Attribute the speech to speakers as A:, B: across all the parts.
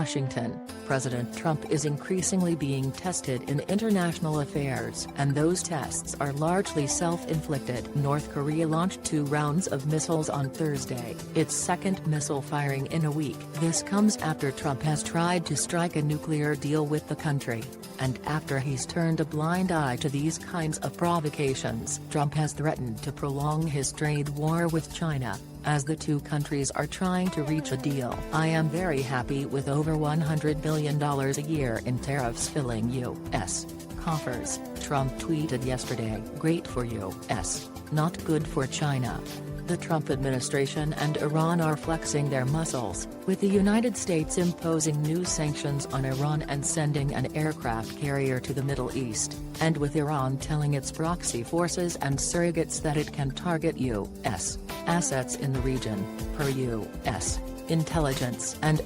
A: Washington, President Trump is increasingly being tested in international affairs, and those tests are largely self-inflicted. North Korea launched 2 rounds of missiles on Thursday, its second missile firing in a week. This comes after Trump has tried to strike a nuclear deal with the country, and after he's turned a blind eye to these kinds of provocations. Trump has threatened to prolong his trade war with China, as the two countries are trying to reach a deal. "I am very happy with over $100 billion a year in tariffs filling U.S. coffers," Trump tweeted yesterday. "Great for U.S., not good for China." The Trump administration and Iran are flexing their muscles, with the United States imposing new sanctions on Iran and sending an aircraft carrier to the Middle East, and with Iran telling its proxy forces and surrogates that it can target U.S. assets in the region, per U.S. intelligence. And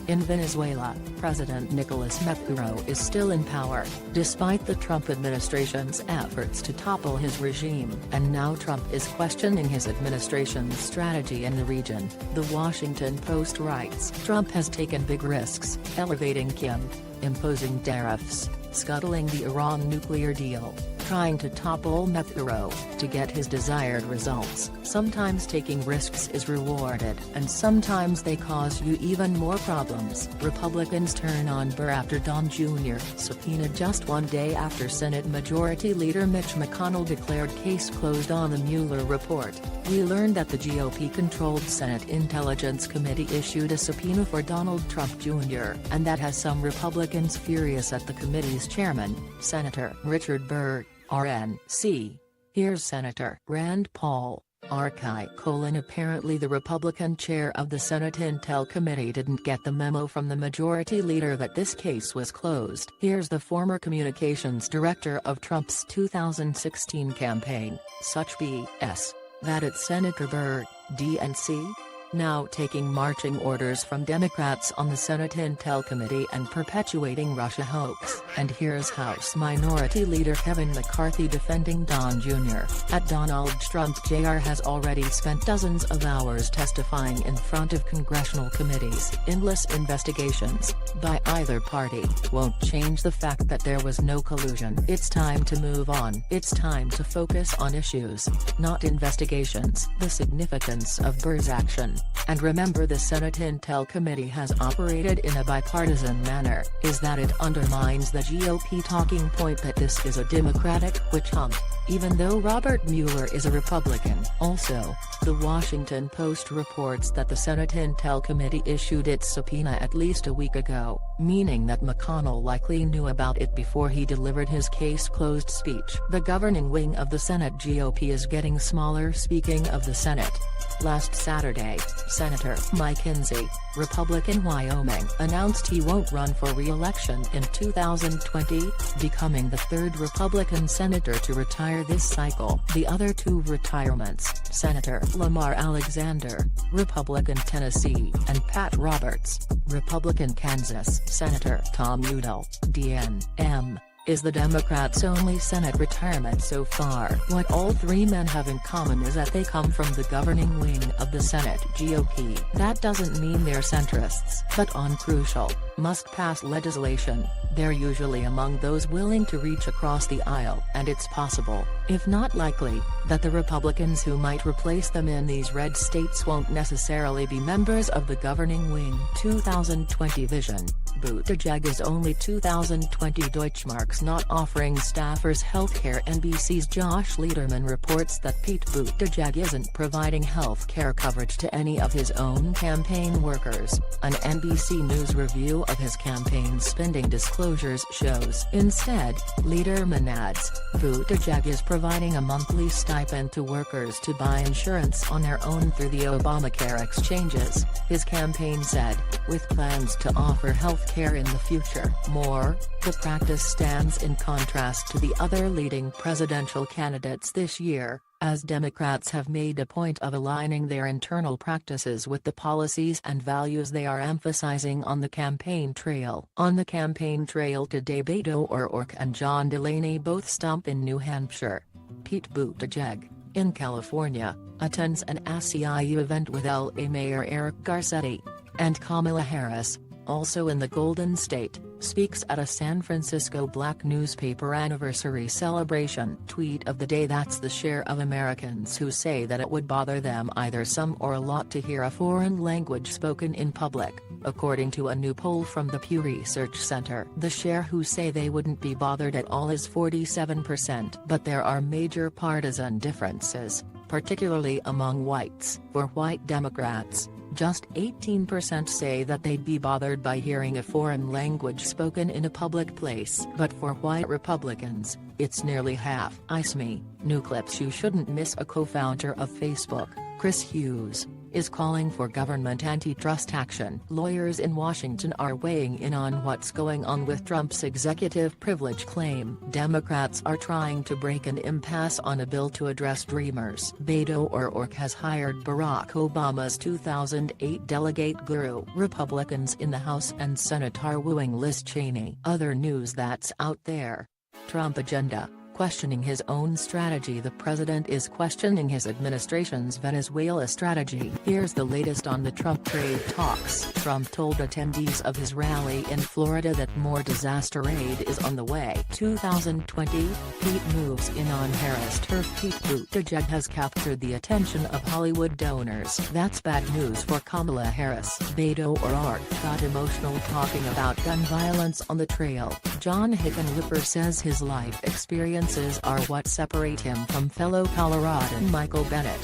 A: in Venezuela, President Nicolas Maduro is still in power, despite the Trump administration's efforts to topple his regime. And now Trump is questioning his administration's strategy in the region. The Washington Post writes, "Trump has taken big risks, elevating Kim, imposing tariffs, scuttling the Iran nuclear deal, trying to topple Maduro, to get his desired results. Sometimes taking risks is rewarded, and sometimes they cause you even more problems." Republicans turn on Burr after Don Jr. subpoenaed just one day after Senate Majority Leader Mitch McConnell declared case closed on the Mueller report. "We learned that the GOP-controlled Senate Intelligence Committee issued a subpoena for Donald Trump Jr., and that has some Republicans furious at the committee's chairman, Senator Richard Burr, RNC. Here's Senator Rand Paul, RK: Apparently the Republican chair of the Senate Intel Committee didn't get the memo from the majority leader that this case was closed. Here's the former communications director of Trump's 2016 campaign, such BS, that it's Senator Burr, DNC? Now taking marching orders from Democrats on the Senate Intel Committee and perpetuating Russia hoax. And here's House Minority Leader Kevin McCarthy defending Don Jr. At Donald Trump Jr. has already spent dozens of hours testifying in front of congressional committees. Endless investigations, by either party, won't change the fact that there was no collusion. It's time to move on. It's time to focus on issues, not investigations. The significance of Burr's action, and remember the Senate Intel Committee has operated in a bipartisan manner, is that it undermines the GOP talking point that this is a Democratic witch hunt, even though Robert Mueller is a Republican. Also, the Washington Post reports that the Senate Intel Committee issued its subpoena at least a week ago, meaning that McConnell likely knew about it before he delivered his case-closed speech. The governing wing of the Senate GOP is getting smaller. Speaking of the Senate, last Saturday, Senator Mike Kinsey, Republican Wyoming, announced he won't run for re-election in 2020, becoming the third Republican senator to retire this cycle. The other two retirements, Senator Lamar Alexander, Republican Tennessee, and Pat Roberts, Republican Kansas. Senator Tom Udall, DNM, is the Democrats' only Senate retirement so far. What all three men have in common is that they come from the governing wing of the Senate GOP. That doesn't mean they're centrists, but on crucial, must-pass legislation, they're usually among those willing to reach across the aisle. And it's possible, if not likely, that the Republicans who might replace them in these red states won't necessarily be members of the governing wing. 2020 vision: Buttigieg is only 2020 Deutschmarks not offering staffers healthcare. NBC's Josh Lederman reports that Pete Buttigieg isn't providing healthcare coverage to any of his own campaign workers, an NBC News review of his campaign spending disclosures shows. Instead, Lederman adds, Buttigieg is providing a monthly stipend to workers to buy insurance on their own through the Obamacare exchanges, his campaign said, with plans to offer health care in the future. More, the practice stands in contrast to the other leading presidential candidates this year, as Democrats have made a point of aligning their internal practices with the policies and values they are emphasizing on the campaign trail. On the campaign trail today, Beto O'Rourke and John Delaney both stomp in New Hampshire. Pete Buttigieg, in California, attends an SEIU event with LA Mayor Eric Garcetti, and Kamala Harris, also in the Golden State, speaks at a San Francisco Black newspaper anniversary celebration. Tweet of the day: that's the share of Americans who say that it would bother them either some or a lot to hear a foreign language spoken in public, according to a new poll from the Pew Research Center. The share who say they wouldn't be bothered at all is 47%. But there are major partisan differences, particularly among whites. For white Democrats, just 18% say that they'd be bothered by hearing a foreign language spoken in a public place. But for white Republicans, it's nearly half. Me, new clips you shouldn't miss. A co-founder of Facebook, Chris Hughes, is calling for government antitrust action. Lawyers in Washington are weighing in on what's going on with Trump's executive privilege claim. Democrats are trying to break an impasse on a bill to address Dreamers. Beto O'Rourke has hired Barack Obama's 2008 delegate guru. Republicans in the House and Senate are wooing Liz Cheney. Other news that's out there: Trump agenda. Questioning his own strategy. The president is questioning his administration's Venezuela strategy. Here's the latest on the Trump trade talks. Trump told attendees of his rally in Florida that more disaster aid is on the way. 2020, Pete moves in on Harris turf. Pete Buttigieg has captured the attention of Hollywood donors. That's bad news for Kamala Harris. Beto O'Rourke got emotional talking about gun violence on the trail. John Hickenlooper says his life experiences are what separate him from fellow Coloradan Michael Bennett.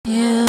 A: Yeah.